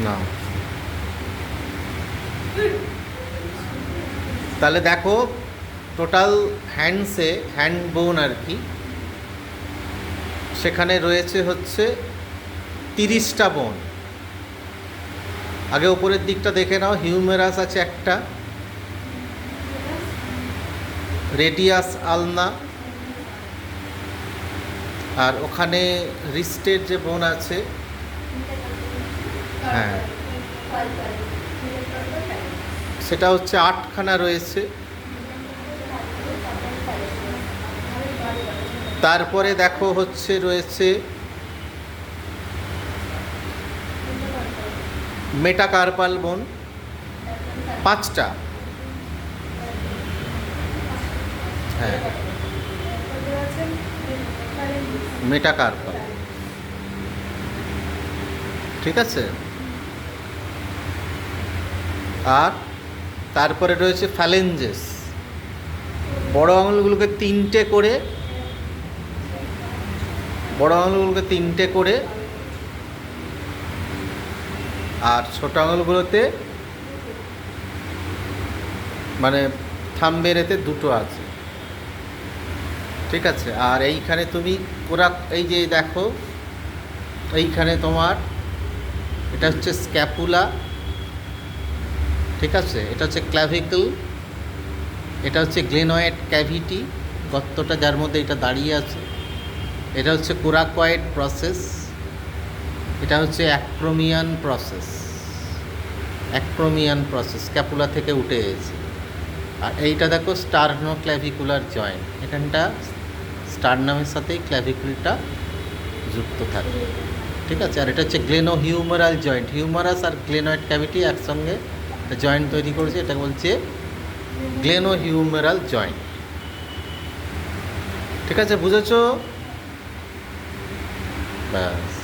না, তাহলে দেখো টোটাল হ্যান্ড বোন আর কি, সেখানে রয়েছে হচ্ছে 30টা বোন। আগে উপরের দিকটা দেখে নাও। হিউমেরাস আছে একটা, রেডিয়াস আলনা, আর ওখানে রিস্টের যে বোন আছে, হ্যাঁ সেটা হচ্ছে 8খানা রয়েছে। তারপরে দেখো হচ্ছে রয়েছে মেটাকার্পাল বোন 5টা। হ্যাঁ, মেটাকার্পাল, ঠিক আছে। আর তারপরে রয়েছে ফ্যালেঞ্জেস, বড় আঙুলগুলোকে 3টে করে, বড় আঙুলগুলোকে 3টে করে, আর ছোট আঙুলগুলোতে মানে থাম্বের এতে 2টো আছে, ঠিক আছে। আর এইখানে তুমি ওরা এই যে দেখো, এইখানে তোমার এটা হচ্ছে স্ক্যাপুলা, ঠিক আছে। এটা হচ্ছে ক্ল্যাভিকল, এটা হচ্ছে গ্লেনয়েড ক্যাভিটি, গর্তটা যার মধ্যে এটা দাঁড়িয়ে আছে। এটা হচ্ছে কোরাকয়েড প্রসেস, এটা হচ্ছে acromion process, acromion process scapula থেকে উঠে এসেছে। আর এইটা দেখো স্টার্নোক্ল্যাভিকুলার জয়েন্ট, এখানটা স্টারনামের সাথেই ক্ল্যাভিকুলটা যুক্ত থাকে, ঠিক আছে। আর এটা হচ্ছে গ্লেনো হিউমারাল জয়েন্ট, হিউমারাস আর গ্লেনয়েড ক্যাভিটি একসঙ্গে জয়েন্ট তৈরি করেছে, এটা বলছে গ্লেনো হিউমারাল জয়েন্ট, ঠিক আছে, বুঝেছো? ব্যাস।